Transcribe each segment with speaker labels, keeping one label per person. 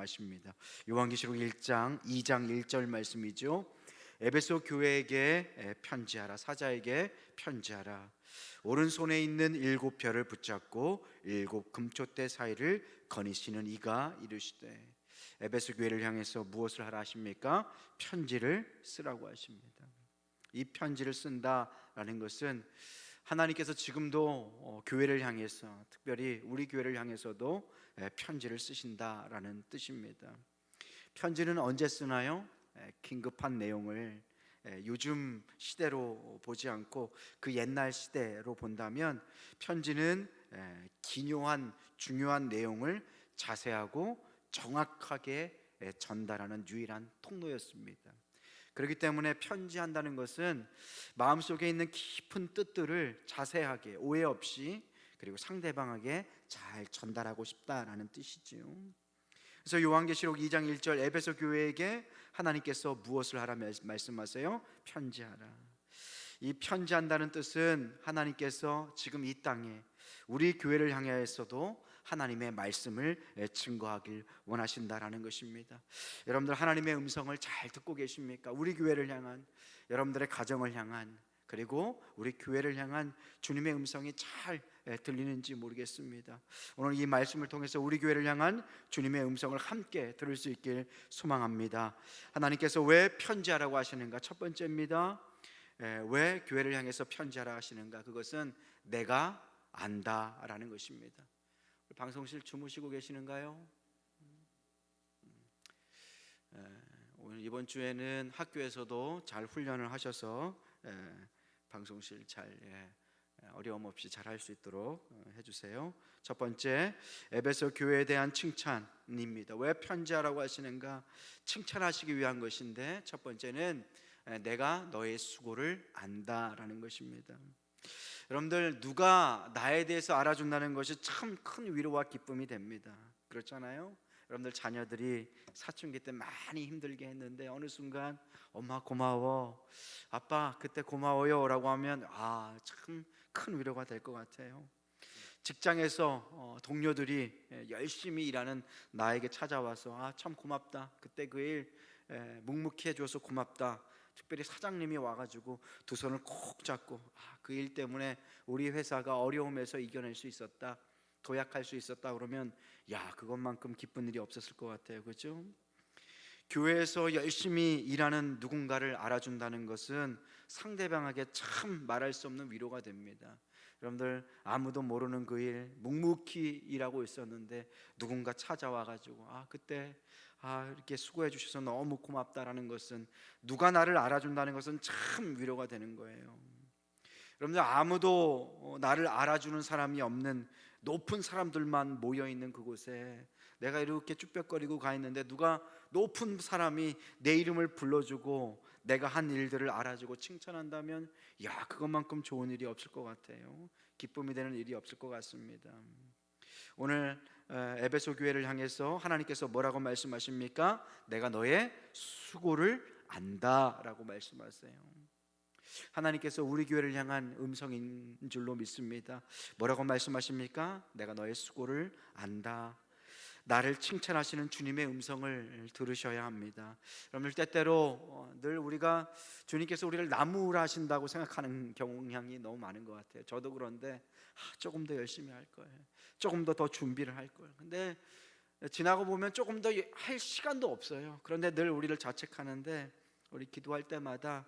Speaker 1: 아십니다. 요한계시록 1장 2장 1절 말씀이죠. 에베소 교회에게 편지하라, 사자에게 편지하라. 오른손에 있는 7별을 붙잡고 7금촛대 사이를 거니시는 이가 이르시되. 에베소 교회를 향해서 무엇을 하라 하십니까? 편지를 쓰라고 하십니다. 이 편지를 쓴다라는 것은 하나님께서 지금도 교회를 향해서, 특별히 우리 교회를 향해서도 편지를 쓰신다라는 뜻입니다. 편지는 언제 쓰나요? 긴급한 내용을 요즘 시대로 보지 않고 그 옛날 시대로 본다면 편지는 기묘한 중요한 내용을 자세하고 정확하게 전달하는 유일한 통로였습니다. 그렇기 때문에 편지한다는 것은 마음속에 있는 깊은 뜻들을 자세하게 오해 없이 그리고 상대방에게 잘 전달하고 싶다라는 뜻이지요. 그래서 요한계시록 2장 1절 에베소 교회에게 하나님께서 무엇을 하라 말씀하세요? 편지하라. 이 편지한다는 뜻은 하나님께서 지금 이 땅에 우리 교회를 향하여서도 하나님의 말씀을 증거하길 원하신다라는 것입니다. 여러분들 하나님의 음성을 잘 듣고 계십니까? 우리 교회를 향한, 여러분들의 가정을 향한, 그리고 우리 교회를 향한 주님의 음성이 잘 들리는지 모르겠습니다. 오늘 이 말씀을 통해서 우리 교회를 향한 주님의 음성을 함께 들을 수 있길 소망합니다. 하나님께서 왜 편지하라고 하시는가? 첫 번째입니다. 왜 교회를 향해서 편지하라 하시는가? 그것은 내가 안다라는 것입니다. 방송실 주무시고 계시는가요? 오늘 이번 주에는 학교에서도 잘 훈련을 하셔서 방송실 잘 어려움 없이 잘 할 수 있도록 해주세요. 첫 번째, 에베소 교회에 대한 칭찬입니다. 왜 편지하라고 하시는가? 칭찬하시기 위한 것인데, 첫 번째는 내가 너의 수고를 안다라는 것입니다. 여러분들, 누가 나에 대해서 알아준다는 것이 참 큰 위로와 기쁨이 됩니다. 그렇잖아요? 여러분들 자녀들이 사춘기 때 많이 힘들게 했는데 어느 순간 엄마 고마워, 아빠 그때 고마워요 라고 하면 참 큰 위로가 될 것 같아요. 직장에서 동료들이 열심히 일하는 나에게 찾아와서 참 고맙다, 그때 그 일 묵묵히 해줘서 고맙다. 특별히 사장님이 와가지고 두 손을 꼭 잡고 그 일 때문에 우리 회사가 어려움에서 이겨낼 수 있었다, 도약할 수 있었다 그러면 그것만큼 기쁜 일이 없었을 것 같아요. 그렇죠? 교회에서 열심히 일하는 누군가를 알아준다는 것은 상대방에게 참 말할 수 없는 위로가 됩니다. 여러분들, 아무도 모르는 그 일 묵묵히 일하고 있었는데 누군가 찾아와가지고 그때 이렇게 수고해 주셔서 너무 고맙다라는 것은, 누가 나를 알아준다는 것은 참 위로가 되는 거예요. 여러분들, 아무도 나를 알아주는 사람이 없는 높은 사람들만 모여있는 그곳에 내가 이렇게 쭈뼛거리고 가 있는데 누가 높은 사람이 내 이름을 불러주고 내가 한 일들을 알아주고 칭찬한다면 그것만큼 좋은 일이 없을 것 같아요. 기쁨이 되는 일이 없을 것 같습니다. 오늘 에베소 교회를 향해서 하나님께서 뭐라고 말씀하십니까? 내가 너의 수고를 안다라고 말씀하세요. 하나님께서 우리 교회를 향한 음성인 줄로 믿습니다. 뭐라고 말씀하십니까? 내가 너의 수고를 안다. 나를 칭찬하시는 주님의 음성을 들으셔야 합니다. 여러분들, 때때로 늘 우리가 주님께서 우리를 나무라 하신다고 생각하는 경향이 너무 많은 것 같아요. 저도 그런데 조금 더 열심히 할 거예요, 조금 더 준비를 할 거예요. 근데 지나고 보면 조금 더 할 시간도 없어요. 그런데 늘 우리를 자책하는데, 우리 기도할 때마다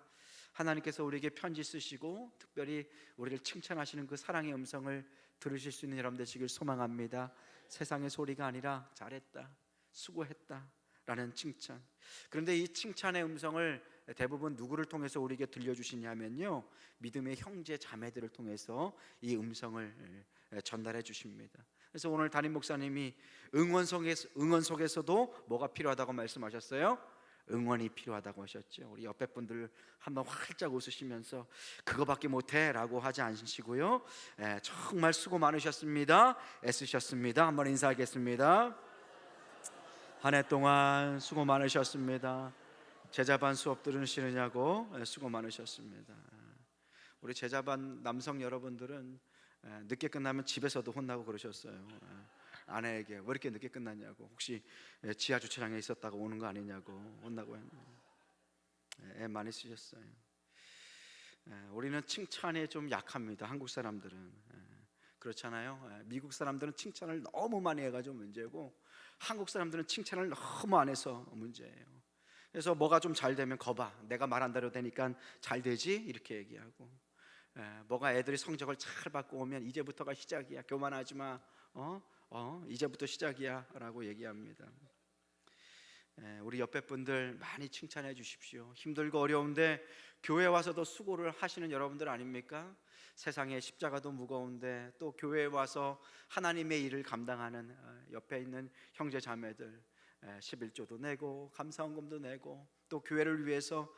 Speaker 1: 하나님께서 우리에게 편지 쓰시고 특별히 우리를 칭찬하시는 그 사랑의 음성을 들으실 수 있는 여러분 되시길 소망합니다. 세상의 소리가 아니라 잘했다, 수고했다 라는 칭찬. 그런데 이 칭찬의 음성을 대부분 누구를 통해서 우리에게 들려주시냐면요, 믿음의 형제 자매들을 통해서 이 음성을 전달해 주십니다. 그래서 오늘 담임 목사님이 응원 속에서도 뭐가 필요하다고 말씀하셨어요? 응원이 필요하다고 하셨죠. 우리 옆에 분들 한번 활짝 웃으시면서 그거밖에 못해 라고 하지 않으시고요, 정말 수고 많으셨습니다, 애쓰셨습니다, 한번 인사하겠습니다. 한 해 동안 수고 많으셨습니다. 제자반 수업 들으시느냐고 수고 많으셨습니다. 우리 제자반 남성 여러분들은 늦게 끝나면 집에서도 혼나고 그러셨어요. 아내에게 왜 이렇게 늦게 끝났냐고, 혹시 지하 주차장에 있었다가 오는 거 아니냐고 혼나고 애 많이 쓰셨어요. 우리는 칭찬에 좀 약합니다. 한국 사람들은 그렇잖아요. 미국 사람들은 칭찬을 너무 많이 해가지고 문제고, 한국 사람들은 칭찬을 너무 안 해서 문제예요. 그래서 뭐가 좀 잘 되면 거봐, 내가 말한 대로 되니까 잘 되지 이렇게 얘기하고, 뭐가 애들이 성적을 잘 받고 오면 이제부터가 시작이야, 교만하지 마, 이제부터 시작이야 라고 얘기합니다. 우리 옆에 분들 많이 칭찬해 주십시오. 힘들고 어려운데 교회 와서도 수고를 하시는 여러분들 아닙니까? 세상에 십자가도 무거운데 또 교회에 와서 하나님의 일을 감당하는 옆에 있는 형제 자매들, 11조도 내고 감사헌금도 내고 또 교회를 위해서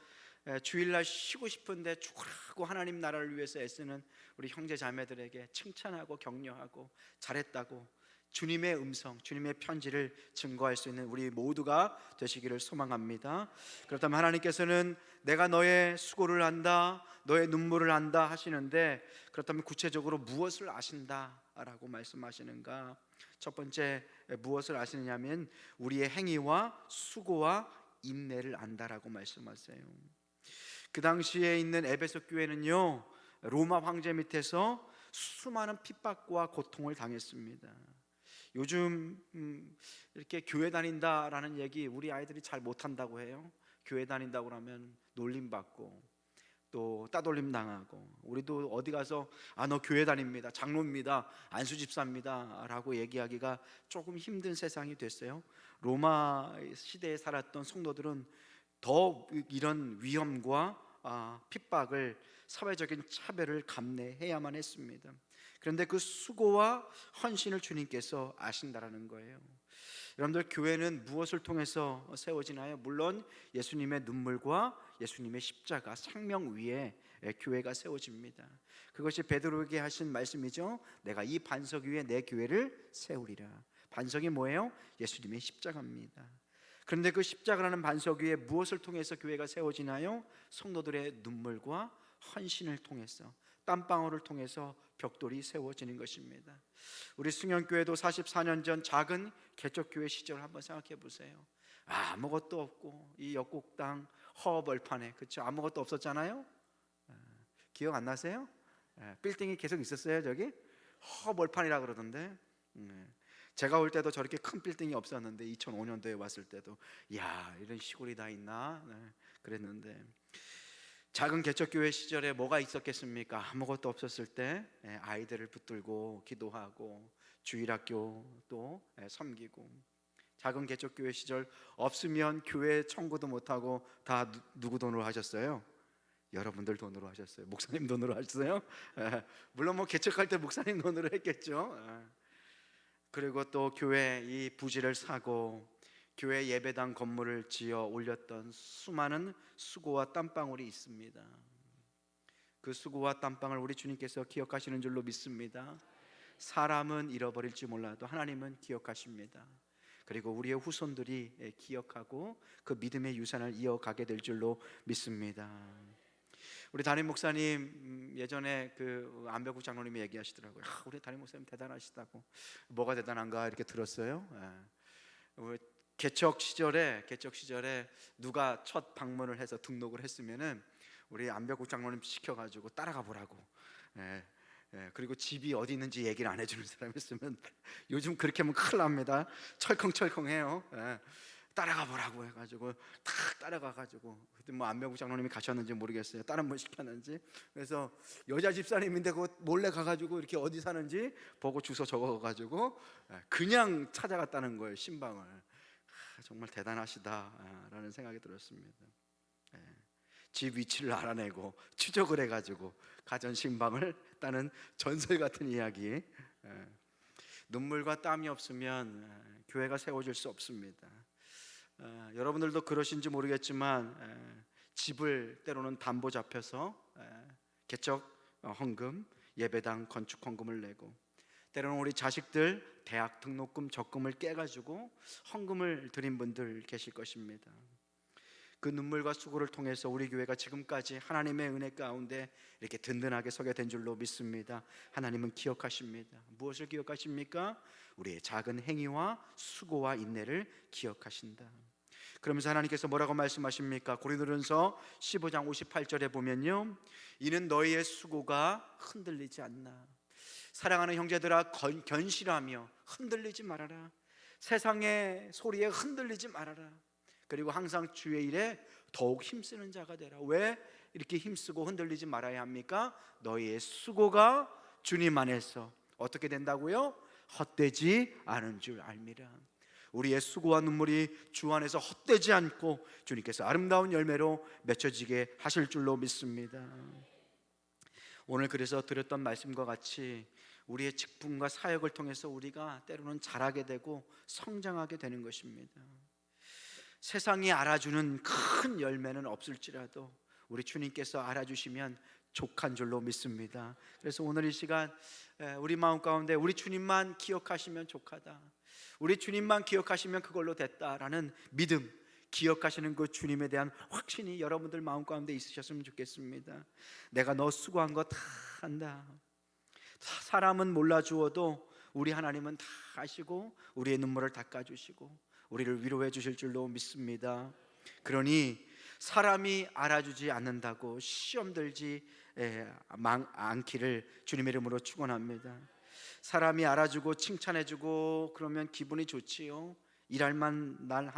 Speaker 1: 주일날 쉬고 싶은데 죽으라고 하나님 나라를 위해서 애쓰는 우리 형제 자매들에게 칭찬하고 격려하고 잘했다고 주님의 음성, 주님의 편지를 증거할 수 있는 우리 모두가 되시기를 소망합니다. 그렇다면 하나님께서는 내가 너의 수고를 안다, 너의 눈물을 안다 하시는데, 그렇다면 구체적으로 무엇을 아신다라고 말씀하시는가? 첫 번째, 무엇을 아시느냐면 우리의 행위와 수고와 인내를 안다라고 말씀하세요. 그 당시에 있는 에베소 교회는요, 로마 황제 밑에서 수많은 핍박과 고통을 당했습니다. 요즘 이렇게 교회 다닌다라는 얘기 우리 아이들이 잘 못한다고 해요. 교회 다닌다고 하면 놀림받고 또 따돌림 당하고, 우리도 어디 가서 너 교회 다닙니다, 장로입니다, 안수 집사입니다 라고 얘기하기가 조금 힘든 세상이 됐어요. 로마 시대에 살았던 성도들은 더 이런 위험과 핍박을, 사회적인 차별을 감내해야만 했습니다. 그런데 그 수고와 헌신을 주님께서 아신다라는 거예요. 여러분들, 교회는 무엇을 통해서 세워지나요? 물론 예수님의 눈물과 예수님의 십자가 생명 위에 교회가 세워집니다. 그것이 베드로에게 하신 말씀이죠. 내가 이 반석 위에 내 교회를 세우리라. 반석이 뭐예요? 예수님의 십자가입니다. 그런데 그 십자가라는 반석 위에 무엇을 통해서 교회가 세워지나요? 성도들의 눈물과 헌신을 통해서, 땀방울을 통해서 벽돌이 세워지는 것입니다. 우리 승연교회도 44년 전 작은 개척교회 시절을 한번 생각해 보세요. 아무것도 없고 이 역곡당 허벌판에, 그렇죠? 아무것도 없었잖아요. 기억 안 나세요? 빌딩이 계속 있었어요. 저기 허벌판이라 그러던데. 제가 올 때도 저렇게 큰 빌딩이 없었는데 2005년도에 왔을 때도 야, 이런 시골이 다 있나 그랬는데, 작은 개척교회 시절에 뭐가 있었겠습니까? 아무것도 없었을 때 아이들을 붙들고 기도하고 주일학교 또 섬기고, 작은 개척교회 시절 없으면 교회 청구도 못하고 다 누구 돈으로 하셨어요? 여러분들 돈으로 하셨어요. 목사님 돈으로 하셨어요? 물론 뭐 개척할 때 목사님 돈으로 했겠죠. 그리고 또 교회 이 부지를 사고 교회 예배당 건물을 지어 올렸던 수많은 수고와 땀방울이 있습니다. 그 수고와 땀방울 우리 주님께서 기억하시는 줄로 믿습니다. 사람은 잃어버릴지 몰라도 하나님은 기억하십니다. 그리고 우리의 후손들이 기억하고 그 믿음의 유산을 이어가게 될 줄로 믿습니다. 우리 담임 목사님 예전에 그 안배국 장로님이 얘기하시더라고요. 우리 담임 목사님 대단하시다고. 뭐가 대단한가 이렇게 들었어요. 개척 시절에 누가 첫 방문을 해서 등록을 했으면은 우리 안배국 장로님 시켜가지고 따라가 보라고. 그리고 집이 어디 있는지 얘기를 안 해주는 사람이 있으면 요즘 그렇게 하면 큰일 납니다. 철컹철컹해요. 따라가 보라고 해가지고 탁 따라가가지고, 그때 뭐 안배국 장로님이 가셨는지 모르겠어요. 다른 분 시켰는지. 그래서 여자 집사님인데 그 몰래 가가지고 이렇게 어디 사는지 보고 주소 적어가지고 그냥 찾아갔다는 거예요, 신방을. 정말 대단하시다라는 생각이 들었습니다. 집 위치를 알아내고 추적을 해가지고 가전 신방을 따는 전설 같은 이야기. 눈물과 땀이 없으면 교회가 세워질 수 없습니다. 여러분들도 그러신지 모르겠지만 집을 때로는 담보 잡혀서 개척 헌금, 예배당 건축 헌금을 내고, 때로는 우리 자식들 대학 등록금 적금을 깨가지고 헌금을 드린 분들 계실 것입니다. 그 눈물과 수고를 통해서 우리 교회가 지금까지 하나님의 은혜 가운데 이렇게 든든하게 서게 된 줄로 믿습니다. 하나님은 기억하십니다. 무엇을 기억하십니까? 우리의 작은 행위와 수고와 인내를 기억하신다. 그러면서 하나님께서 뭐라고 말씀하십니까? 고린도전서 15장 58절에 보면요, 이는 너희의 수고가 흔들리지 않나. 사랑하는 형제들아, 견실하며 흔들리지 말아라. 세상의 소리에 흔들리지 말아라. 그리고 항상 주의 일에 더욱 힘쓰는 자가 되라. 왜 이렇게 힘쓰고 흔들리지 말아야 합니까? 너희의 수고가 주님 안에서 어떻게 된다고요? 헛되지 않은 줄 알미라. 우리의 수고와 눈물이 주 안에서 헛되지 않고 주님께서 아름다운 열매로 맺혀지게 하실 줄로 믿습니다. 오늘 그래서 드렸던 말씀과 같이 우리의 직분과 사역을 통해서 우리가 때로는 자라게 되고 성장하게 되는 것입니다. 세상이 알아주는 큰 열매는 없을지라도 우리 주님께서 알아주시면 족한 줄로 믿습니다. 그래서 오늘 이 시간 우리 마음 가운데 우리 주님만 기억하시면 족하다, 우리 주님만 기억하시면 그걸로 됐다라는 믿음, 기억하시는 그 주님에 대한 확신이 여러분들 마음 가운데 있으셨으면 좋겠습니다. 내가 너 수고한 거 다 안다. 사람은 몰라주어도 우리 하나님은 다 아시고 우리의 눈물을 닦아주시고 우리를 위로해 주실 줄로 믿습니다. 그러니 사람이 알아주지 않는다고 시험 들지 않기를 주님의 이름으로 축원합니다. 사람이 알아주고 칭찬해주고 그러면 기분이 좋지요. 일할 만합니다.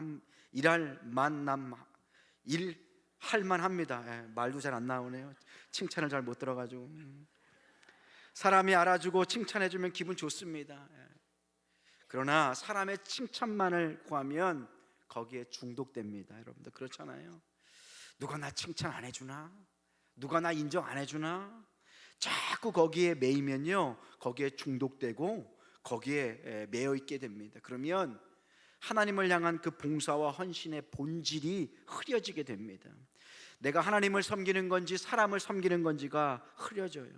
Speaker 1: 말도 잘 안 나오네요. 칭찬을 잘 못 들어가지고. 사람이 알아주고 칭찬해주면 기분 좋습니다. 그러나 사람의 칭찬만을 구하면 거기에 중독됩니다. 여러분들 그렇잖아요. 누가 나 칭찬 안 해주나? 누가 나 인정 안 해주나? 자꾸 거기에 매이면요, 거기에 중독되고 거기에 매여 있게 됩니다. 그러면 하나님을 향한 그 봉사와 헌신의 본질이 흐려지게 됩니다. 내가 하나님을 섬기는 건지 사람을 섬기는 건지가 흐려져요.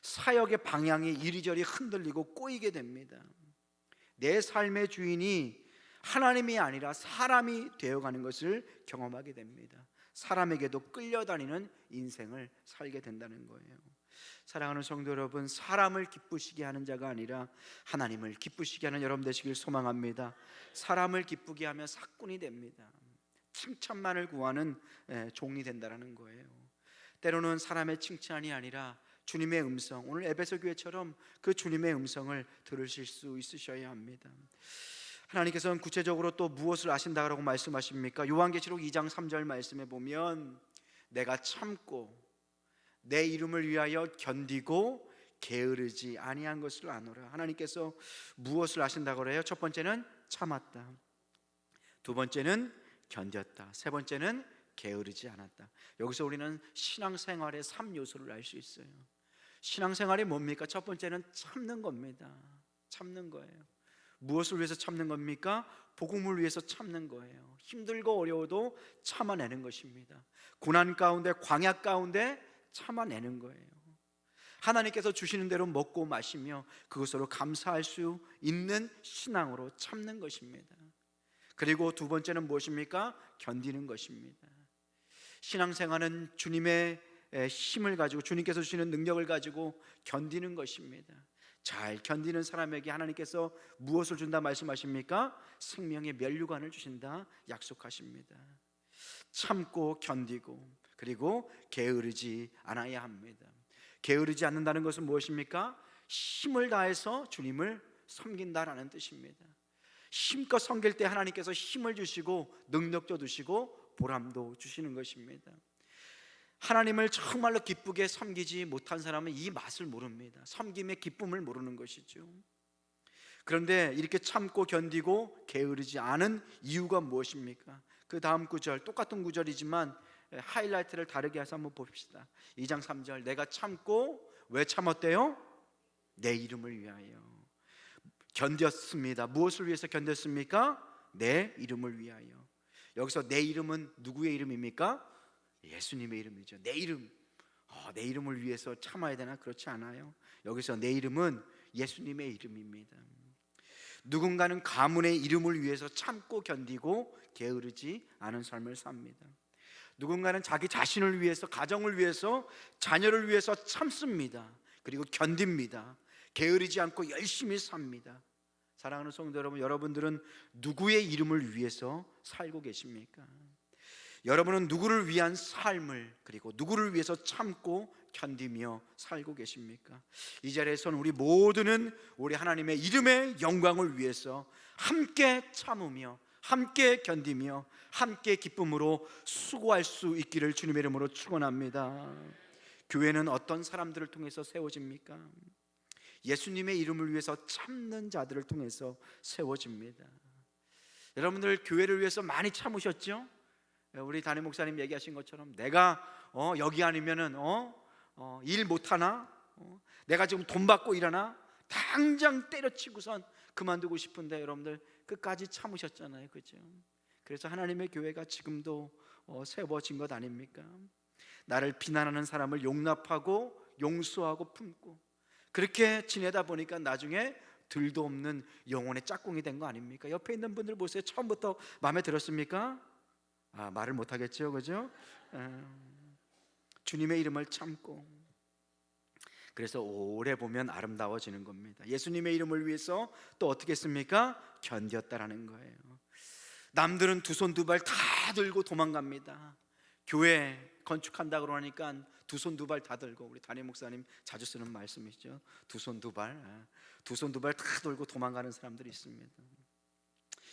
Speaker 1: 사역의 방향이 이리저리 흔들리고 꼬이게 됩니다. 내 삶의 주인이 하나님이 아니라 사람이 되어가는 것을 경험하게 됩니다. 사람에게도 끌려다니는 인생을 살게 된다는 거예요. 사랑하는 성도 여러분, 사람을 기쁘시게 하는 자가 아니라 하나님을 기쁘시게 하는 여러분 되시길 소망합니다. 사람을 기쁘게 하면 사꾼이 됩니다. 칭찬만을 구하는 종이 된다는 거예요. 때로는 사람의 칭찬이 아니라 주님의 음성, 오늘 에베소 교회처럼 그 주님의 음성을 들으실 수 있으셔야 합니다. 하나님께서는 구체적으로 또 무엇을 아신다고 말씀하십니까? 요한계시록 2장 3절 말씀에 보면 내가 참고 내 이름을 위하여 견디고 게으르지 아니한 것을 아노라. 하나님께서 무엇을 아신다고 해요? 첫 번째는 참았다, 두 번째는 견뎠다, 세 번째는 게으르지 않았다. 여기서 우리는 신앙생활의 3요소를 알 수 있어요. 신앙생활이 뭡니까? 첫 번째는 참는 겁니다. 참는 거예요. 무엇을 위해서 참는 겁니까? 복음을 위해서 참는 거예요. 힘들고 어려워도 참아내는 것입니다. 고난 가운데, 광야 가운데 참아내는 거예요. 하나님께서 주시는 대로 먹고 마시며 그것으로 감사할 수 있는 신앙으로 참는 것입니다. 그리고 두 번째는 무엇입니까? 견디는 것입니다. 신앙생활은 주님의 힘을 가지고, 주님께서 주시는 능력을 가지고 견디는 것입니다. 잘 견디는 사람에게 하나님께서 무엇을 준다 말씀하십니까? 생명의 면류관을 주신다 약속하십니다. 참고 견디고 그리고 게으르지 않아야 합니다. 게으르지 않는다는 것은 무엇입니까? 힘을 다해서 주님을 섬긴다라는 뜻입니다. 힘껏 섬길 때 하나님께서 힘을 주시고 능력도 주시고 보람도 주시는 것입니다. 하나님을 정말로 기쁘게 섬기지 못한 사람은 이 맛을 모릅니다. 섬김의 기쁨을 모르는 것이죠. 그런데 이렇게 참고 견디고 게으르지 않은 이유가 무엇입니까? 그 다음 구절, 똑같은 구절이지만 하이라이트를 다르게 해서 한번 봅시다. 2장 3절, 내가 참고 왜 참았대요? 내 이름을 위하여 견뎠습니다. 무엇을 위해서 견뎠습니까? 내 이름을 위하여. 여기서 내 이름은 누구의 이름입니까? 예수님의 이름이죠. 내 이름, 내 이름을 위해서 참아야 되나? 그렇지 않아요. 여기서 내 이름은 예수님의 이름입니다. 누군가는 가문의 이름을 위해서 참고 견디고 게으르지 않은 삶을 삽니다. 누군가는 자기 자신을 위해서, 가정을 위해서, 자녀를 위해서 참습니다. 그리고 견딥니다. 게으르지 않고 열심히 삽니다. 사랑하는 성도 여러분, 여러분들은 누구의 이름을 위해서 살고 계십니까? 여러분은 누구를 위한 삶을, 그리고 누구를 위해서 참고 견디며 살고 계십니까? 이 자리에서는 우리 모두는 우리 하나님의 이름의 영광을 위해서 함께 참으며 함께 견디며 함께 기쁨으로 수고할 수 있기를 주님의 이름으로 축원합니다. 교회는 어떤 사람들을 통해서 세워집니까? 예수님의 이름을 위해서 참는 자들을 통해서 세워집니다. 여러분들 교회를 위해서 많이 참으셨죠? 우리 담임 목사님 얘기하신 것처럼 내가 여기 아니면은 일 못하나? 내가 지금 돈 받고 일하나? 당장 때려치고선 그만두고 싶은데 여러분들 끝까지 참으셨잖아요, 그죠? 그래서 하나님의 교회가 지금도 세워진 것 아닙니까? 나를 비난하는 사람을 용납하고 용서하고 품고 그렇게 지내다 보니까 나중에 들도 없는 영혼의 짝꿍이 된 거 아닙니까? 옆에 있는 분들 보세요. 처음부터 마음에 들었습니까? 말을 못하겠죠, 그죠? 주님의 이름을 참고, 그래서 오래 보면 아름다워지는 겁니다. 예수님의 이름을 위해서 또 어떻게 했습니까? 견뎠다라는 거예요. 남들은 두 손 두 발 다 들고 도망갑니다. 교회 건축한다 그러니까 두 손 두 발 다 들고, 우리 담임 목사님 자주 쓰는 말씀이죠. 두 손 두 발 다 들고 도망가는 사람들이 있습니다.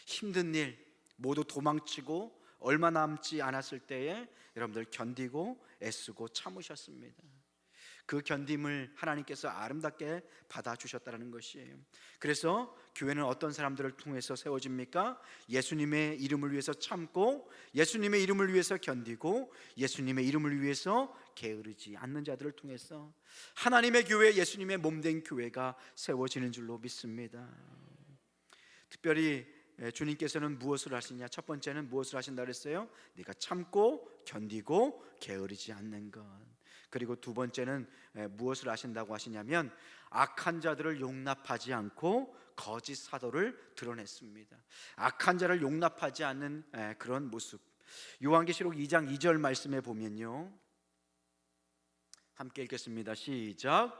Speaker 1: 힘든 일 모두 도망치고 얼마 남지 않았을 때에 여러분들 견디고 애쓰고 참으셨습니다. 그 견딤을 하나님께서 아름답게 받아주셨다는 것이에요. 그래서 교회는 어떤 사람들을 통해서 세워집니까? 예수님의 이름을 위해서 참고, 예수님의 이름을 위해서 견디고, 예수님의 이름을 위해서 게으르지 않는 자들을 통해서 하나님의 교회, 예수님의 몸된 교회가 세워지는 줄로 믿습니다. 특별히 주님께서는 무엇을 하시냐? 첫 번째는 무엇을 하신다 그랬어요? 네가 참고 견디고 게으르지 않는 것. 그리고 두 번째는 무엇을 하신다고 하시냐면 악한 자들을 용납하지 않고 거짓 사도를 드러냈습니다. 악한 자를 용납하지 않는 그런 모습. 요한계시록 2장 2절 말씀에 보면요, 함께 읽겠습니다. 시작.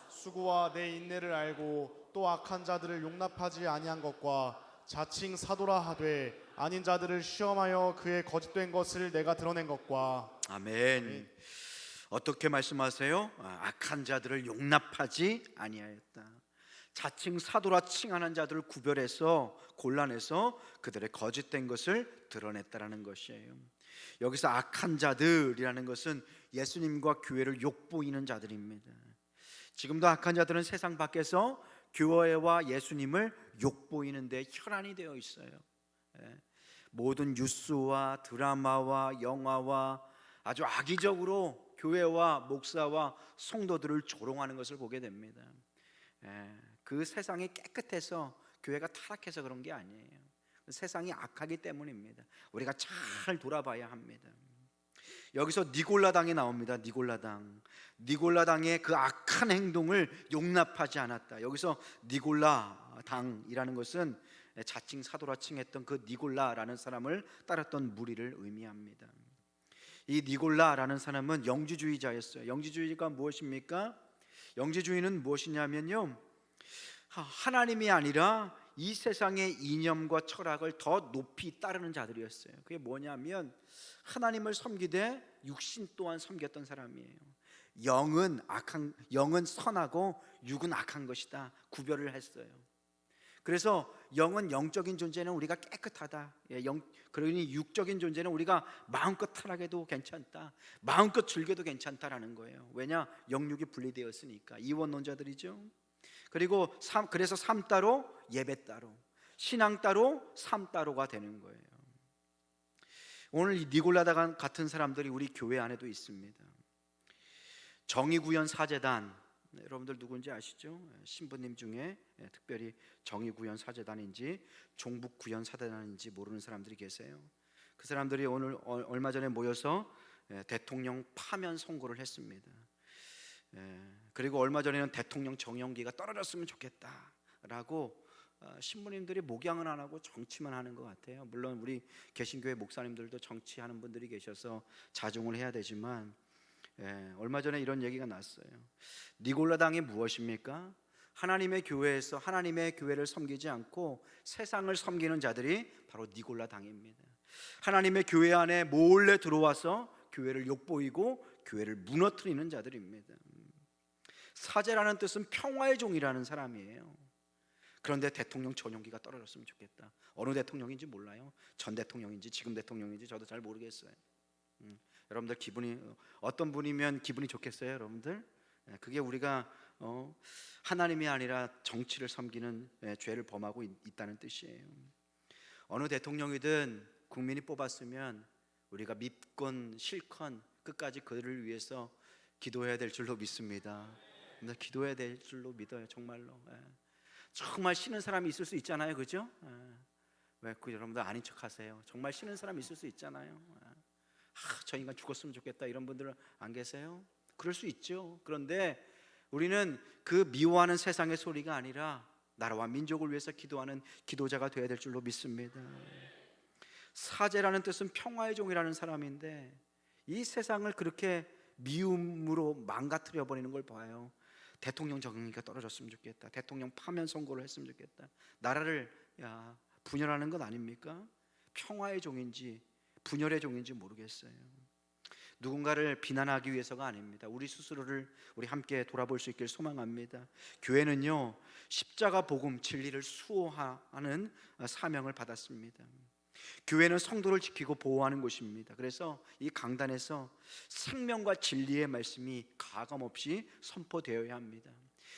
Speaker 2: 수고와 내 인내를 알고 또 악한 자들을 용납하지 아니한 것과 자칭 사도라 하되 아닌 자들을 시험하여 그의 거짓된 것을 내가 드러낸 것과.
Speaker 1: 아멘. 어떻게 말씀하세요? 악한 자들을 용납하지 아니하였다. 자칭 사도라 칭하는 자들을 구별해서 골라내서 그들의 거짓된 것을 드러냈다라는 것이에요. 여기서 악한 자들이라는 것은 예수님과 교회를 욕보이는 자들입니다. 지금도 악한 자들은 세상 밖에서 교회와 예수님을 욕보이는 데 혈안이 되어 있어요. 모든 뉴스와 드라마와 영화와 아주 악의적으로 교회와 목사와 성도들을 조롱하는 것을 보게 됩니다. 그 세상이 깨끗해서 교회가 타락해서 그런 게 아니에요. 세상이 악하기 때문입니다. 우리가 잘 돌아봐야 합니다. 여기서 니골라당이 나옵니다. 니골라당의 그 악한 행동을 용납하지 않았다. 여기서 니골라당이라는 것은 자칭 사도라 칭했던 그 니골라라는 사람을 따랐던 무리를 의미합니다. 이 니골라라는 사람은 영지주의자였어요. 영지주의가 무엇입니까? 영지주의는 무엇이냐면요, 하나님이 아니라 이 세상의 이념과 철학을 더 높이 따르는 자들이었어요. 그게 뭐냐면 하나님을 섬기되 육신 또한 섬겼던 사람이에요. 영은 선하고 육은 악한 것이다 구별을 했어요. 그래서 영은 영적인 존재는 우리가 깨끗하다. 그러니 육적인 존재는 우리가 마음껏 타락해도 괜찮다, 마음껏 즐겨도 괜찮다라는 거예요. 왜냐? 영육이 분리되었으니까. 이원론자들이죠. 그리고 그래서 삶 따로 예배 따로, 신앙 따로 삶 따로가 되는 거예요. 오늘 이 니골라당 같은 사람들이 우리 교회 안에도 있습니다. 정의구현 사제단, 여러분들 누군지 아시죠? 신부님 중에 특별히 정의구현 사제단인지 종북구현 사제단인지 모르는 사람들이 계세요. 그 사람들이 오늘 얼마 전에 모여서 대통령 파면 선고를 했습니다. 그리고 얼마 전에는 대통령 정영기가 떨어졌으면 좋겠다라고 신부님들이 목양은 안 하고 정치만 하는 것 같아요. 물론 우리 개신교회 목사님들도 정치하는 분들이 계셔서 자중을 해야 되지만 얼마 전에 이런 얘기가 났어요. 니골라당이 무엇입니까? 하나님의 교회에서 하나님의 교회를 섬기지 않고 세상을 섬기는 자들이 바로 니골라 당입니다. 하나님의 교회 안에 몰래 들어와서 교회를 욕보이고 교회를 무너뜨리는 자들입니다. 사제라는 뜻은 평화의 종이라는 사람이에요. 그런데 대통령 전용기가 떨어졌으면 좋겠다. 어느 대통령인지 몰라요. 전 대통령인지 지금 대통령인지 저도 잘 모르겠어요. 여러분들 기분이 어떤 분이면 기분이 좋겠어요, 여러분들? 그게 우리가 하나님이 아니라 정치를 섬기는 죄를 범하고 있다는 뜻이에요. 어느 대통령이든 국민이 뽑았으면 우리가 믿건 싫건 끝까지 그를 위해서 기도해야 될 줄로 믿습니다. 기도해야 될 줄로 믿어요, 정말로. 정말 싫은 사람이 있을 수 있잖아요, 그죠? 왜 여러분들 아닌 척하세요? 정말 싫은 사람이 있을 수 있잖아요. 저 인간 죽었으면 좋겠다 이런 분들 안 계세요? 그럴 수 있죠. 그런데 우리는 그 미워하는 세상의 소리가 아니라 나라와 민족을 위해서 기도하는 기도자가 되어야 될 줄로 믿습니다. 사제라는 뜻은 평화의 종이라는 사람인데 이 세상을 그렇게 미움으로 망가뜨려 버리는 걸 봐요. 대통령 정의가 떨어졌으면 좋겠다. 대통령 파면 선고를 했으면 좋겠다. 나라를 분열하는 것 아닙니까? 평화의 종인지 분열의 종인지 모르겠어요. 누군가를 비난하기 위해서가 아닙니다. 우리 스스로를 우리 함께 돌아볼 수 있길 소망합니다. 교회는요, 십자가 복음 진리를 수호하는 사명을 받았습니다. 교회는 성도를 지키고 보호하는 곳입니다. 그래서 이 강단에서 생명과 진리의 말씀이 가감없이 선포되어야 합니다.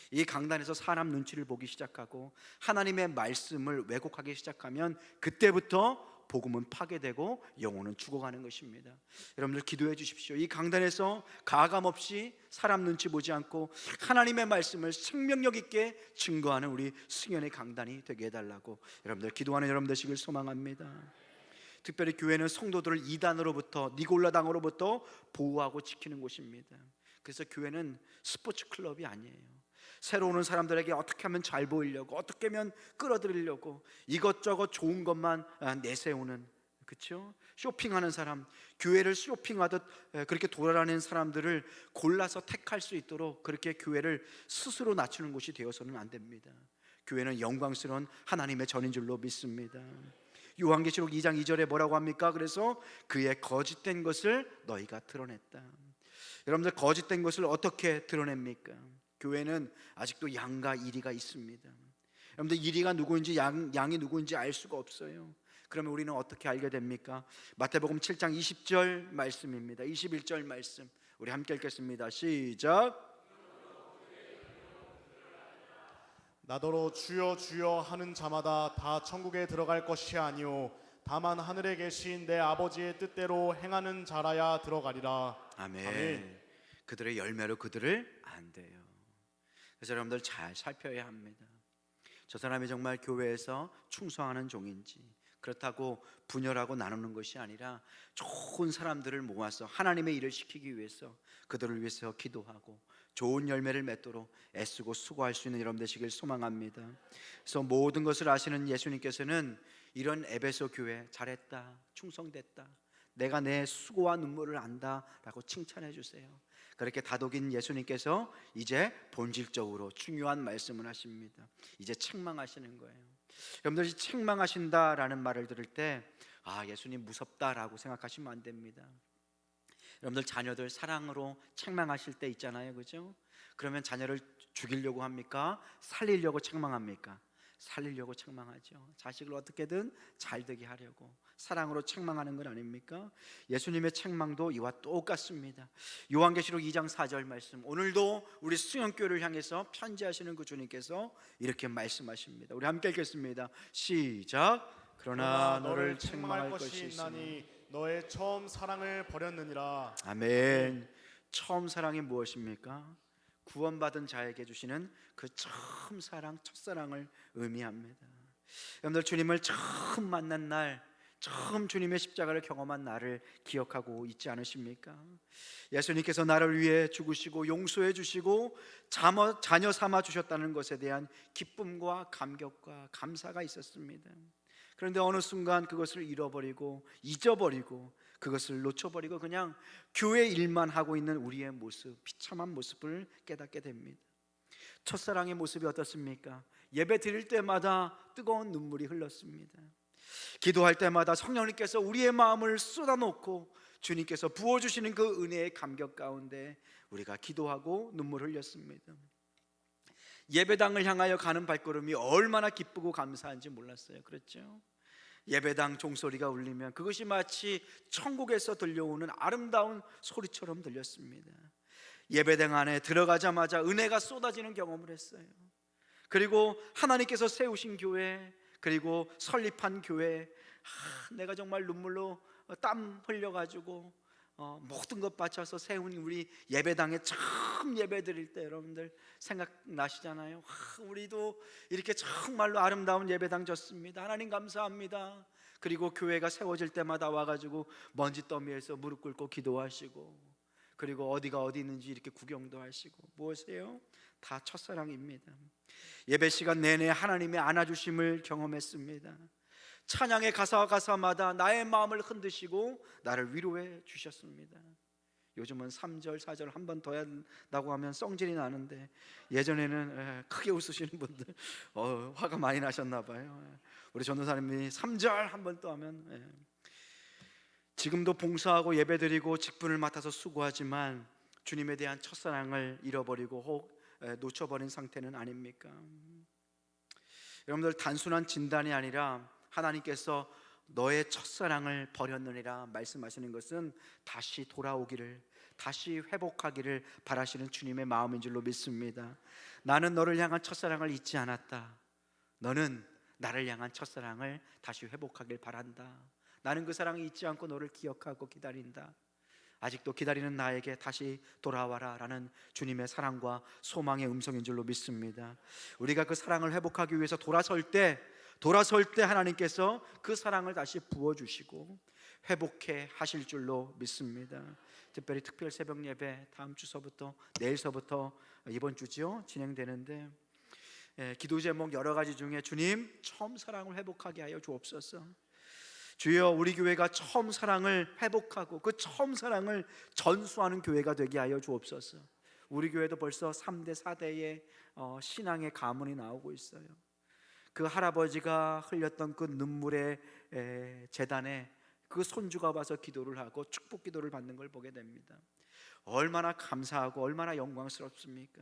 Speaker 1: 이 강단에서 사람 눈치를 보기 시작하고 하나님의 말씀을 왜곡하기 시작하면 그때부터 복음은 파괴되고 영혼은 죽어가는 것입니다. 여러분들 기도해 주십시오. 이 강단에서 가감없이 사람 눈치 보지 않고 하나님의 말씀을 생명력 있게 증거하는 우리 승연의 강단이 되게 해달라고 여러분들 기도하는 여러분 되시길 소망합니다. 특별히 교회는 성도들을 이단으로부터 니골라당으로부터 보호하고 지키는 곳입니다. 그래서 교회는 스포츠 클럽이 아니에요. 새로 오는 사람들에게 어떻게 하면 잘 보이려고, 어떻게 하면 끌어들이려고 이것저것 좋은 것만 내세우는, 그렇죠? 쇼핑하는 사람, 교회를 쇼핑하듯 그렇게 돌아다니는 사람들을 골라서 택할 수 있도록 그렇게 교회를 스스로 낮추는 곳이 되어서는 안 됩니다. 교회는 영광스러운 하나님의 전인 줄로 믿습니다. 요한계시록 2장 2절에 뭐라고 합니까? 그래서 그의 거짓된 것을 너희가 드러냈다. 여러분들 거짓된 것을 어떻게 드러냅니까? 교회는 아직도 양과 이리가 있습니다. 여러분들 이리가 누구인지 양이 누구인지 알 수가 없어요. 그러면 우리는 어떻게 알게 됩니까? 마태복음 7장 20절 말씀입니다. 21절 말씀 우리 함께 읽겠습니다. 시작.
Speaker 2: 나더러 주여 주여 하는 자마다 다 천국에 들어갈 것이 아니오 다만 하늘에 계신 내 아버지의 뜻대로 행하는 자라야 들어가리라.
Speaker 1: 아멘.
Speaker 2: 아멘.
Speaker 1: 그들의 열매로 그들을 안대요. 그래서 여러분들 잘 살펴야 합니다. 저 사람이 정말 교회에서 충성하는 종인지, 그렇다고 분열하고 나누는 것이 아니라 좋은 사람들을 모아서 하나님의 일을 시키기 위해서 그들을 위해서 기도하고 좋은 열매를 맺도록 애쓰고 수고할 수 있는 여러분 되시길 소망합니다. 그래서 모든 것을 아시는 예수님께서는 이런 에베소 교회 잘했다, 충성됐다, 내가 내 수고와 눈물을 안다라고 칭찬해 주세요. 그렇게 다독인 예수님께서 이제 본질적으로 중요한 말씀을 하십니다. 이제 책망하시는 거예요. 여러분들이 책망하신다라는 말을 들을 때 예수님 무섭다라고 생각하시면 안 됩니다. 여러분들 자녀들 사랑으로 책망하실 때 있잖아요, 그죠? 그러면 자녀를 죽이려고 합니까? 살리려고 책망합니까? 살리려고 책망하죠. 자식을 어떻게든 잘되게 하려고 사랑으로 책망하는 건 아닙니까? 예수님의 책망도 이와 똑같습니다. 요한계시록 2장 4절 말씀, 오늘도 우리 수영교회를 향해서 편지하시는 그 주님께서 이렇게 말씀하십니다. 우리 함께 읽겠습니다. 시작. 그러나 너를 책망할 것이 있으니
Speaker 2: 너의 처음 사랑을 버렸느니라.
Speaker 1: 아멘. 처음 사랑이 무엇입니까? 구원받은 자에게 주시는 그 처음 사랑, 첫사랑을 의미합니다. 여러분들 주님을 처음 만난 날, 처음 주님의 십자가를 경험한 나를 기억하고 있지 않으십니까? 예수님께서 나를 위해 죽으시고 용서해 주시고 자녀 삼아 주셨다는 것에 대한 기쁨과 감격과 감사가 있었습니다. 그런데 어느 순간 그것을 잃어버리고 잊어버리고 그것을 놓쳐버리고 그냥 교회 일만 하고 있는 우리의 모습, 비참한 모습을 깨닫게 됩니다. 첫사랑의 모습이 어떻습니까? 예배 드릴 때마다 뜨거운 눈물이 흘렀습니다. 기도할 때마다 성령님께서 우리의 마음을 쏟아놓고 주님께서 부어주시는 그 은혜의 감격 가운데 우리가 기도하고 눈물 흘렸습니다. 예배당을 향하여 가는 발걸음이 얼마나 기쁘고 감사한지 몰랐어요. 그렇죠? 예배당 종소리가 울리면 그것이 마치 천국에서 들려오는 아름다운 소리처럼 들렸습니다. 예배당 안에 들어가자마자 은혜가 쏟아지는 경험을 했어요. 그리고 하나님께서 세우신 교회, 그리고 설립한 교회, 내가 정말 눈물로 땀 흘려가지고 모든 것 바쳐서 세운 우리 예배당에 처음 예배 드릴 때 여러분들 생각나시잖아요. 우리도 이렇게 정말로 아름다운 예배당 졌습니다. 하나님 감사합니다. 그리고 교회가 세워질 때마다 와가지고 먼지 더미에서 무릎 꿇고 기도하시고, 그리고 어디가 어디 있는지 이렇게 구경도 하시고, 무엇이에요? 다 첫사랑입니다. 예배 시간 내내 하나님의 안아주심을 경험했습니다. 찬양의 가사마다 나의 마음을 흔드시고 나를 위로해 주셨습니다. 요즘은 3절 4절 한 번 더 한다고 하면 썽질이 나는데, 예전에는 크게 웃으시는 분들 화가 많이 나셨나 봐요. 우리 전도사님이 3절 한 번 또 하면, 지금도 봉사하고 예배드리고 직분을 맡아서 수고하지만 주님에 대한 첫사랑을 잃어버리고 혹 놓쳐버린 상태는 아닙니까? 여러분들, 단순한 진단이 아니라 하나님께서 너의 첫사랑을 버렸느니라 말씀하시는 것은 다시 돌아오기를, 다시 회복하기를 바라시는 주님의 마음인 줄로 믿습니다. 나는 너를 향한 첫사랑을 잊지 않았다. 너는 나를 향한 첫사랑을 다시 회복하길 바란다. 나는 그 사랑을 잊지 않고 너를 기억하고 기다린다. 아직도 기다리는 나에게 다시 돌아와라 라는 주님의 사랑과 소망의 음성인 줄로 믿습니다. 우리가 그 사랑을 회복하기 위해서 돌아설 때 하나님께서 그 사랑을 다시 부어주시고 회복해 하실 줄로 믿습니다. 특별히 특별 새벽 예배 다음 주서부터, 내일서부터 이번 주죠, 진행되는데, 기도 제목 여러 가지 중에 주님, 처음 사랑을 회복하게 하여 주옵소서. 주여, 우리 교회가 처음 사랑을 회복하고 그 처음 사랑을 전수하는 교회가 되게 하여 주옵소서. 우리 교회도 벌써 3대 4대의 신앙의 가문이 나오고 있어요. 그 할아버지가 흘렸던 그 눈물의 재단에 그 손주가 와서 기도를 하고 축복 기도를 받는 걸 보게 됩니다. 얼마나 감사하고 얼마나 영광스럽습니까?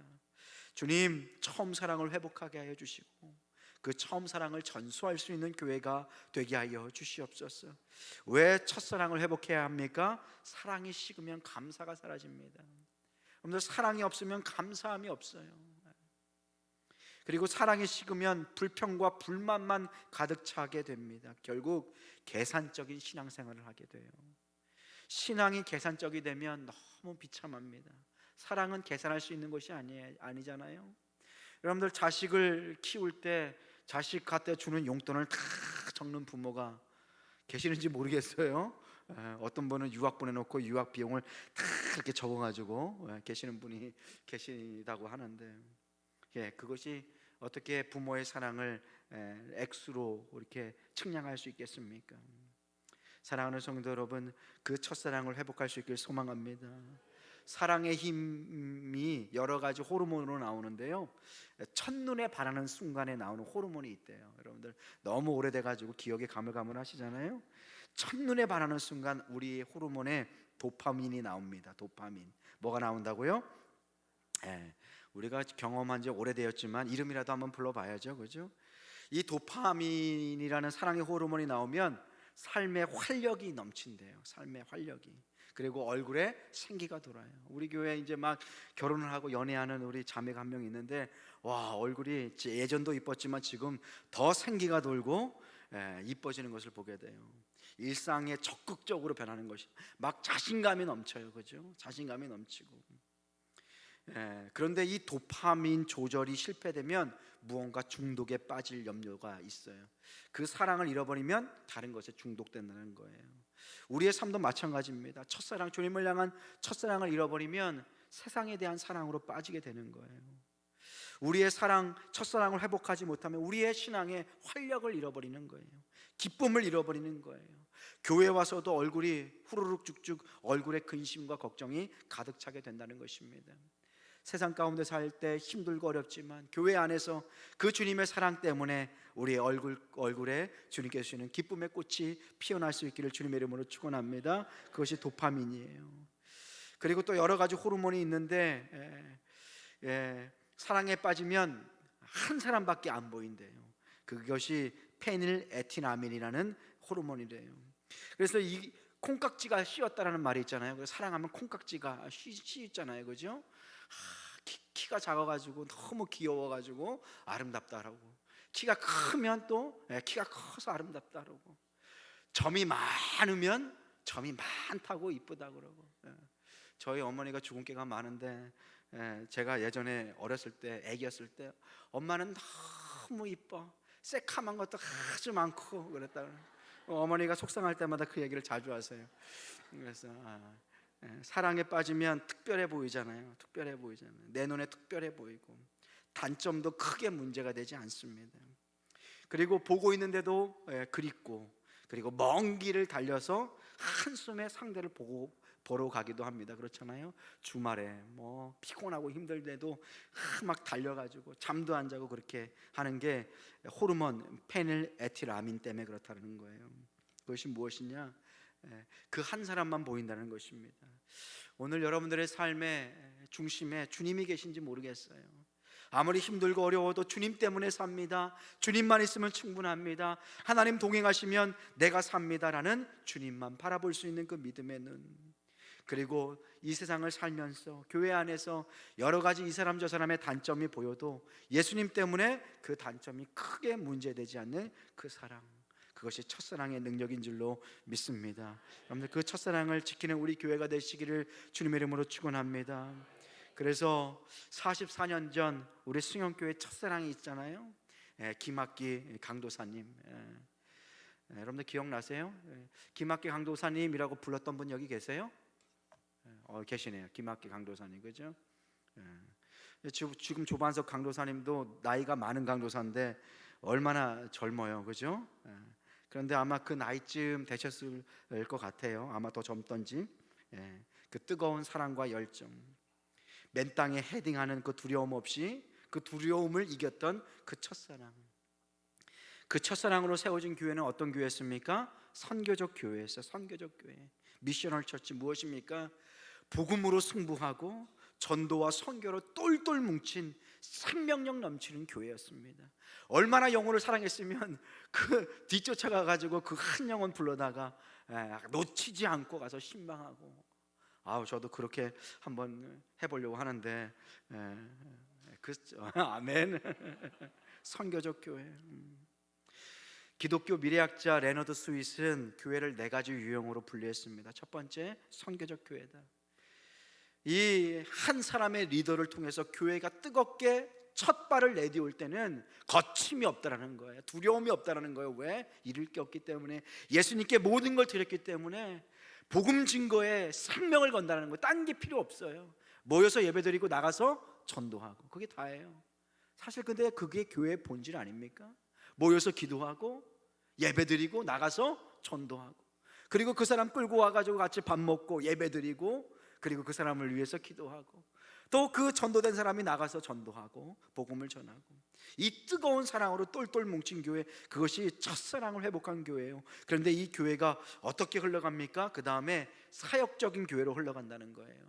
Speaker 1: 주님, 처음 사랑을 회복하게 하여 주시고 그 처음 사랑을 전수할 수 있는 교회가 되게 하여 주시옵소서. 왜 첫사랑을 회복해야 합니까? 사랑이 식으면 감사가 사라집니다. 여러분들, 사랑이 없으면 감사함이 없어요. 그리고 사랑이 식으면 불평과 불만만 가득 차게 됩니다. 결국 계산적인 신앙생활을 하게 돼요. 신앙이 계산적이 되면 너무 비참합니다. 사랑은 계산할 수 있는 것이 아니잖아요. 여러분들, 자식을 키울 때 자식한테 주는 용돈을 다 적는 부모가 계시는지 모르겠어요. 어떤 분은 유학 보내놓고 유학 비용을 다 이렇게 적어가지고 계시는 분이 계시다고 하는데, 그것이 어떻게 부모의 사랑을 액수로 이렇게 측량할 수 있겠습니까? 사랑하는 성도 여러분, 그 첫사랑을 회복할 수 있길 소망합니다. 사랑의 힘이 여러 가지 호르몬으로 나오는데요, 첫눈에 반하는 순간에 나오는 호르몬이 있대요. 여러분들, 너무 오래돼가지고 기억이 가물가물하시잖아요. 첫눈에 반하는 순간 우리 호르몬에 도파민이 나옵니다. 도파민. 뭐가 나온다고요? 우리가 경험한 지 오래되었지만 이름이라도 한번 불러봐야죠, 그죠? 이 도파민이라는 사랑의 호르몬이 나오면 삶의 활력이 넘친대요. 삶의 활력이. 그리고 얼굴에 생기가 돌아요. 우리 교회에 이제 막 결혼을 하고 연애하는 우리 자매가 한 명 있는데, 와, 얼굴이 예전도 이뻤지만 지금 더 생기가 돌고 이뻐지는 것을 보게 돼요. 일상에 적극적으로 변하는 것이, 막 자신감이 넘쳐요, 그죠? 자신감이 넘치고. 그런데 이 도파민 조절이 실패되면 무언가 중독에 빠질 염려가 있어요. 그 사랑을 잃어버리면 다른 것에 중독된다는 거예요. 우리의 삶도 마찬가지입니다. 첫사랑, 주님을 향한 첫사랑을 잃어버리면 세상에 대한 사랑으로 빠지게 되는 거예요. 우리의 사랑, 첫사랑을 회복하지 못하면 우리의 신앙의 활력을 잃어버리는 거예요. 기쁨을 잃어버리는 거예요. 교회 와서도 얼굴이 후루룩 죽죽 얼굴에 근심과 걱정이 가득 차게 된다는 것입니다. 세상 가운데 살 때 힘들고 어렵지만 교회 안에서 그 주님의 사랑 때문에 우리의 얼굴에 주님께서 주시는 기쁨의 꽃이 피어날 수 있기를 주님의 이름으로 축원합니다. 그것이 도파민이에요. 그리고 또 여러 가지 호르몬이 있는데 사랑에 빠지면 한 사람밖에 안 보인대요. 그것이 페닐에티나민이라는 호르몬이래요. 그래서 이 콩깍지가 씌었다라는 말이 있잖아요. 그래서 사랑하면 콩깍지가 씌있잖아요, 그죠? 키가 작아가지고 너무 귀여워가지고 아름답다라고. 키가 크면 또 키가 커서 아름답다라고. 점이 많으면 점이 많다고 이쁘다 그러고. 저희 어머니가 주근깨가 많은데 제가 예전에 어렸을 때 아기였을 때 엄마는 너무 이뻐, 새카만 것도 아주 많고 그랬다. 어머니가 속상할 때마다 그 얘기를 자주 하세요. 그래서 사랑에 빠지면 특별해 보이잖아요. 특별해 보이잖아요. 내 눈에 특별해 보이고 단점도 크게 문제가 되지 않습니다. 그리고 보고 있는데도 그립고, 그리고 먼 길을 달려서 한숨에 상대를 보러 가기도 합니다. 그렇잖아요. 주말에 뭐 피곤하고 힘들대도 막 달려가지고 잠도 안 자고 그렇게 하는 게 호르몬 페닐에틸아민 때문에 그렇다는 거예요. 그것이 무엇이냐? 그 한 사람만 보인다는 것입니다. 오늘 여러분들의 삶의 중심에 주님이 계신지 모르겠어요. 아무리 힘들고 어려워도 주님 때문에 삽니다. 주님만 있으면 충분합니다. 하나님 동행하시면 내가 삽니다라는 주님만 바라볼 수 있는 그 믿음의 눈. 그리고 이 세상을 살면서 교회 안에서 여러 가지 이 사람 저 사람의 단점이 보여도 예수님 때문에 그 단점이 크게 문제되지 않는 그 사랑, 그것이 첫사랑의 능력인 줄로 믿습니다. 여러분들 그 첫사랑을 지키는 우리 교회가 되시기를 주님의 이름으로 축원합니다. 그래서 44년 전 우리 승영교회 첫사랑이 있잖아요. 김학기 강도사님. 여러분들 기억나세요? 김학기 강도사님이라고 불렀던 분 여기 계세요? 계시네요. 김학기 강도사님, 그죠? 지금 조반석 강도사님도 나이가 많은 강도사인데 얼마나 젊어요, 그죠? 그런데 아마 그 나이쯤 되셨을 것 같아요. 아마 더 젊던지. 그 뜨거운 사랑과 열정, 맨 땅에 헤딩하는 그 두려움 없이 그 두려움을 이겼던 그 첫사랑. 그 첫사랑으로 세워진 교회는 어떤 교회였습니까? 선교적 교회였어요. 선교적 교회. 미셔널 처치 무엇입니까? 복음으로 승부하고 전도와 선교로 똘똘 뭉친 생명력 넘치는 교회였습니다. 얼마나 영혼을 사랑했으면 그 뒤쫓아가 가지고 그 한 영혼 불러다가 놓치지 않고 가서 신방하고. 저도 그렇게 한번 해보려고 하는데 아멘. 선교적 교회. 기독교 미래학자 레너드 스윗은 교회를 네 가지 유형으로 분류했습니다. 첫 번째, 선교적 교회다. 이 한 사람의 리더를 통해서 교회가 뜨겁게 첫 발을 내디올 때는 거침이 없다라는 거예요. 두려움이 없다라는 거예요. 왜? 잃을 게 없기 때문에, 예수님께 모든 걸 드렸기 때문에 복음 증거에 생명을 건다는 거예요. 딴 게 필요 없어요. 모여서 예배드리고 나가서 전도하고, 그게 다예요. 사실 근데 그게 교회의 본질 아닙니까? 모여서 기도하고 예배드리고 나가서 전도하고, 그리고 그 사람 끌고 와가지고 같이 밥 먹고 예배드리고, 그리고 그 사람을 위해서 기도하고, 또 그 전도된 사람이 나가서 전도하고 복음을 전하고, 이 뜨거운 사랑으로 똘똘 뭉친 교회, 그것이 첫사랑을 회복한 교회예요. 그런데 이 교회가 어떻게 흘러갑니까? 그 다음에 사역적인 교회로 흘러간다는 거예요.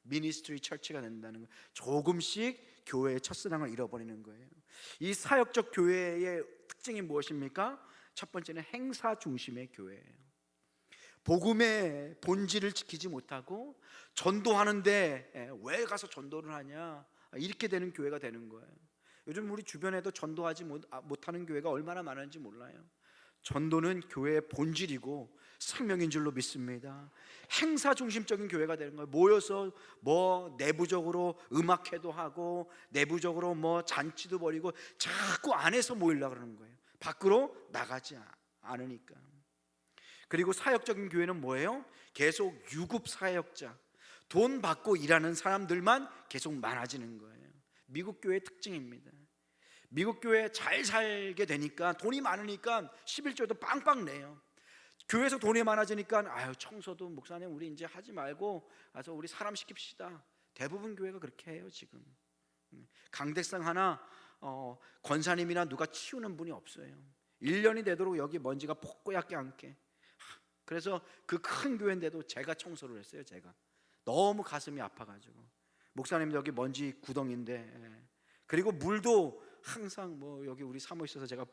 Speaker 1: 미니스트리 처치가 된다는 거예요. 조금씩 교회의 첫사랑을 잃어버리는 거예요. 이 사역적 교회의 특징이 무엇입니까? 첫 번째는 행사 중심의 교회예요. 복음의 본질을 지키지 못하고 전도하는데 왜 가서 전도를 하냐, 이렇게 되는 교회가 되는 거예요. 요즘 우리 주변에도 전도하지 못하는 교회가 얼마나 많은지 몰라요. 전도는 교회의 본질이고 생명인 줄로 믿습니다. 행사 중심적인 교회가 되는 거예요. 모여서 뭐 내부적으로 음악회도 하고 내부적으로 뭐 잔치도 벌이고 자꾸 안에서 모이려고 그러는 거예요. 밖으로 나가지 않으니까. 그리고 사역적인 교회는 뭐예요? 계속 유급 사역자, 돈 받고 일하는 사람들만 계속 많아지는 거예요. 미국 교회의 특징입니다. 미국 교회 잘 살게 되니까, 돈이 많으니까 11조도 빵빵 내요. 교회에서 돈이 많아지니까 청소도 목사님 우리 이제 하지 말고 가서 우리 사람 시킵시다. 대부분 교회가 그렇게 해요 지금. 강대상 하나 권사님이나 누가 치우는 분이 없어요. 1년이 되도록 여기 먼지가 폭고얗게 앉게. 그래서 그 큰 교회인데도 제가 청소를 했어요. 제가 너무 가슴이 아파가지고. 목사님 여기 먼지 구덩인데, 그리고 물도 항상 뭐 여기 우리 사모 있어서 제가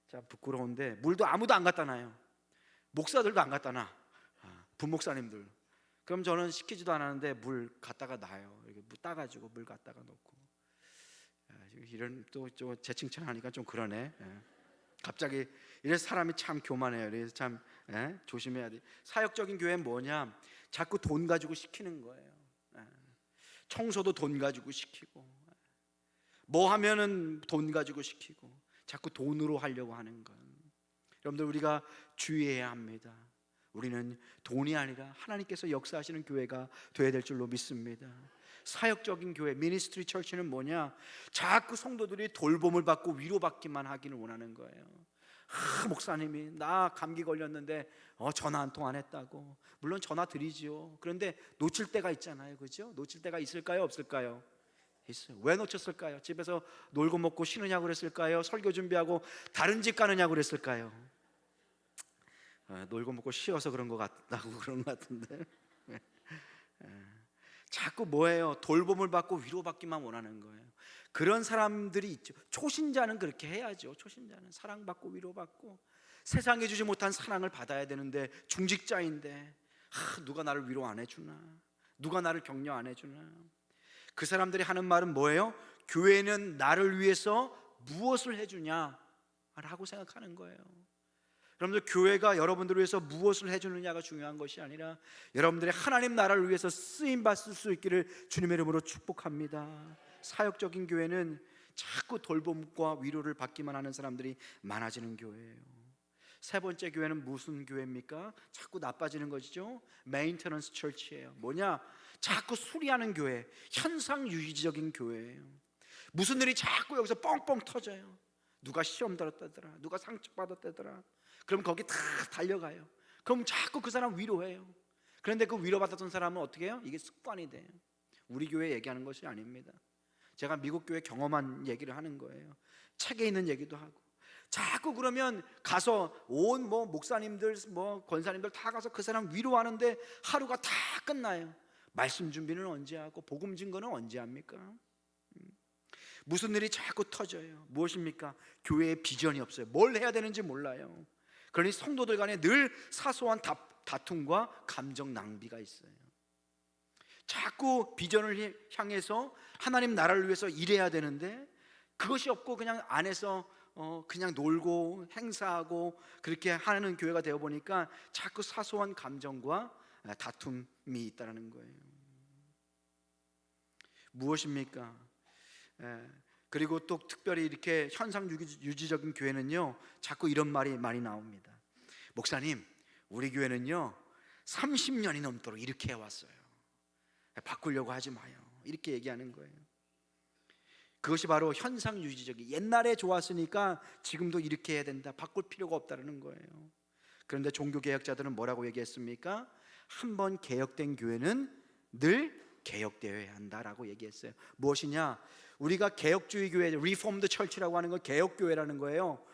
Speaker 1: 참 부끄러운데 물도 아무도 안 갖다 놔요. 목사들도 안 갖다 놔. 부목사님들. 그럼 저는 시키지도 않았는데 물 갖다가 놔요. 이렇게 물 따가지고 물 갖다가 놓고. 이런 또 제 칭찬하니까 좀 그러네. 갑자기 이래서 사람이 참 교만해요. 그래서 참 조심해야 돼. 사역적인 교회는 뭐냐? 자꾸 돈 가지고 시키는 거예요. 청소도 돈 가지고 시키고, 뭐 하면은 돈 가지고 시키고, 자꾸 돈으로 하려고 하는 건. 여러분들 우리가 주의해야 합니다. 우리는 돈이 아니라 하나님께서 역사하시는 교회가 되어야 될 줄로 믿습니다. 사역적인 교회, 미니스트리 처치는 뭐냐? 자꾸 성도들이 돌봄을 받고 위로받기만 하기를 원하는 거예요. 목사님이 나 감기 걸렸는데 전화 한 통 안 했다고. 물론 전화 드리지요. 그런데 놓칠 때가 있잖아요, 그죠? 놓칠 때가 있을까요, 없을까요? 있어요. 왜 놓쳤을까요? 집에서 놀고 먹고 쉬느냐고 그랬을까요? 설교 준비하고 다른 집 가느냐고 그랬을까요? 놀고 먹고 쉬어서 그런 것 같다고 그런 것 같은데. 자꾸 뭐예요? 돌봄을 받고 위로받기만 원하는 거예요. 그런 사람들이 있죠. 초신자는 그렇게 해야죠. 초신자는 사랑받고 위로받고, 세상에 주지 못한 사랑을 받아야 되는데 중직자인데 누가 나를 위로 안 해주나, 누가 나를 격려 안 해주나. 그 사람들이 하는 말은 뭐예요? 교회는 나를 위해서 무엇을 해주냐 라고 생각하는 거예요. 여러분들, 교회가 여러분들을 위해서 무엇을 해주느냐가 중요한 것이 아니라 여러분들이 하나님 나라를 위해서 쓰임받을 수 있기를 주님의 이름으로 축복합니다. 사역적인 교회는 자꾸 돌봄과 위로를 받기만 하는 사람들이 많아지는 교회예요. 세 번째 교회는 무슨 교회입니까? 자꾸 나빠지는 것이죠. 메인테넌스 처치예요. 뭐냐? 자꾸 수리하는 교회, 현상 유지적인 교회예요. 무슨 일이 자꾸 여기서 뻥뻥 터져요. 누가 시험 들었다더라, 누가 상처받았다더라. 그럼 거기 다 달려가요. 그럼 자꾸 그 사람 위로해요. 그런데 그 위로받았던 사람은 어떻게 해요? 이게 습관이 돼요. 우리 교회 얘기하는 것이 아닙니다. 제가 미국 교회 경험한 얘기를 하는 거예요. 책에 있는 얘기도 하고. 자꾸 그러면 가서 온 목사님들 권사님들 다 가서 그 사람 위로하는데 하루가 다 끝나요. 말씀 준비는 언제 하고 복음 증거는 언제 합니까? 무슨 일이 자꾸 터져요. 무엇입니까? 교회에 비전이 없어요. 뭘 해야 되는지 몰라요. 그러니 성도들 간에 늘 사소한 다툼과 감정 낭비가 있어요. 자꾸 비전을 향해서 하나님 나라를 위해서 일해야 되는데 그것이 없고 그냥 안에서 그냥 놀고 행사하고 그렇게 하는 교회가 되어 보니까 자꾸 사소한 감정과 다툼이 있다는 거예요. 무엇입니까? 그리고 또 특별히 이렇게 현상 유지적인 교회는요, 자꾸 이런 말이 많이 나옵니다. 목사님, 우리 교회는요 30년이 넘도록 이렇게 해왔어요. 바꾸려고 하지 마요. 이렇게 얘기하는 거예요. 그것이 바로 현상 유지적인, 옛날에 좋았으니까 지금도 이렇게 해야 된다, 바꿀 필요가 없다는 거예요. 그런데 종교개혁자들은 뭐라고 얘기했습니까? 한번 개혁된 교회는 늘 개혁되어야 한다라고 얘기했어요. 무엇이냐? 우리가 개혁주의 교회, 리폼드 철치라고 하는 건 개혁교회라는 거예요.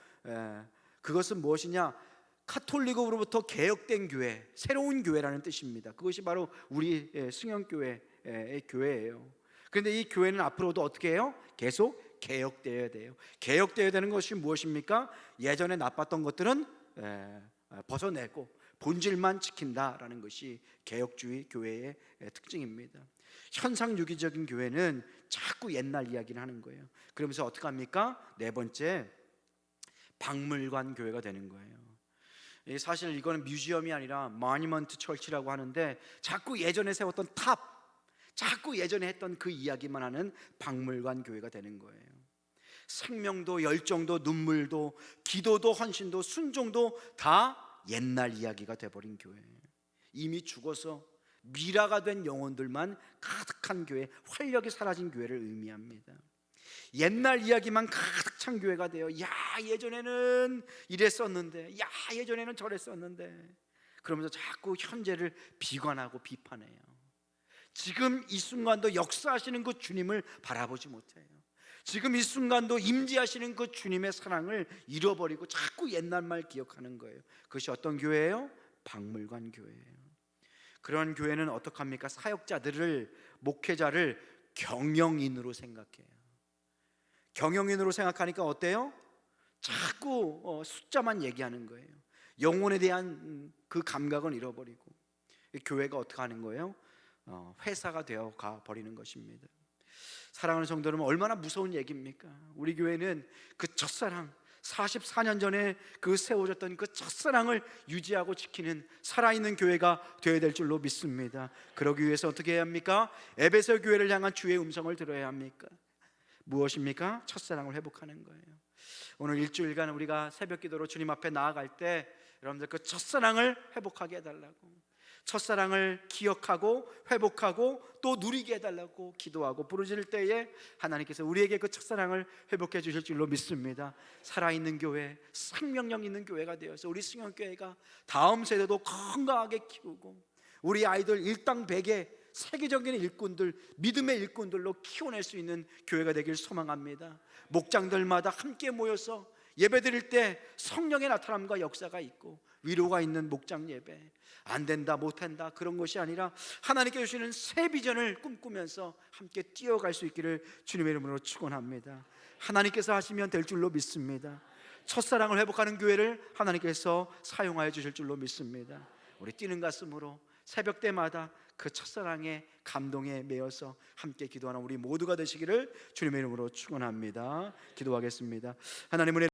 Speaker 1: 그것은 무엇이냐? 카톨릭으로부터 개혁된 교회, 새로운 교회라는 뜻입니다. 그것이 바로 우리 승영교회의 교회예요. 그런데 이 교회는 앞으로도 어떻게 해요? 계속 개혁되어야 돼요. 개혁되어야 되는 것이 무엇입니까? 예전에 나빴던 것들은 벗어내고 본질만 지킨다라는 것이 개혁주의 교회의 특징입니다. 현상유기적인 교회는 자꾸 옛날 이야기를 하는 거예요. 그러면서 어떻게 합니까? 네 번째, 박물관 교회가 되는 거예요. 사실 이거는 뮤지엄이 아니라 모니먼트 철치라고 하는데 자꾸 예전에 세웠던 자꾸 예전에 했던 그 이야기만 하는 박물관 교회가 되는 거예요. 생명도 열정도 눈물도 기도도 헌신도 순종도 다 옛날 이야기가 돼버린 교회예요. 이미 죽어서 미라가 된 영혼들만 가득한 교회, 활력이 사라진 교회를 의미합니다. 옛날 이야기만 가득 찬 교회가 돼요. 야, 예전에는 이랬었는데, 야, 예전에는 저랬었는데, 그러면서 자꾸 현재를 비관하고 비판해요. 지금 이 순간도 역사하시는 그 주님을 바라보지 못해요. 지금 이 순간도 임재하시는 그 주님의 사랑을 잃어버리고 자꾸 옛날 말 기억하는 거예요. 그것이 어떤 교회예요? 박물관 교회예요. 그런 교회는 어떻게 합니까? 사역자들을, 목회자를 경영인으로 생각해요. 경영인으로 생각하니까 어때요? 자꾸 숫자만 얘기하는 거예요. 영혼에 대한 그 감각은 잃어버리고, 교회가 어떻게 하는 거예요? 회사가 되어 가 버리는 것입니다. 사랑하는 성도 여러분, 얼마나 무서운 얘기입니까? 우리 교회는 그 첫사랑, 44년 전에 그 세워졌던 그 첫사랑을 유지하고 지키는 살아있는 교회가 되어야 될 줄로 믿습니다. 그러기 위해서 어떻게 해야 합니까? 에베소 교회를 향한 주의 음성을 들어야 합니까? 무엇입니까? 첫사랑을 회복하는 거예요. 오늘 일주일간 우리가 새벽 기도로 주님 앞에 나아갈 때 여러분들 그 첫사랑을 회복하게 해달라고, 첫사랑을 기억하고 회복하고 또 누리게 해달라고 기도하고 부르짖을 때에 하나님께서 우리에게 그 첫사랑을 회복해 주실 줄로 믿습니다. 살아있는 교회, 생명력 있는 교회가 되어서 우리 승용교회가 다음 세대도 건강하게 키우고 우리 아이들 일당백의 세계적인 일꾼들, 믿음의 일꾼들로 키워낼 수 있는 교회가 되길 소망합니다. 목장들마다 함께 모여서 예배드릴 때 성령의 나타남과 역사가 있고 위로가 있는 목장 예배, 안 된다 못한다 그런 것이 아니라 하나님께 주시는 새 비전을 꿈꾸면서 함께 뛰어갈 수 있기를 주님의 이름으로 축원합니다. 하나님께서 하시면 될 줄로 믿습니다. 첫사랑을 회복하는 교회를 하나님께서 사용하여 주실 줄로 믿습니다. 우리 뛰는 가슴으로 새벽 때마다 그 첫사랑의 감동에 매여서 함께 기도하는 우리 모두가 되시기를 주님의 이름으로 축원합니다. 기도하겠습니다. 하나님 은혜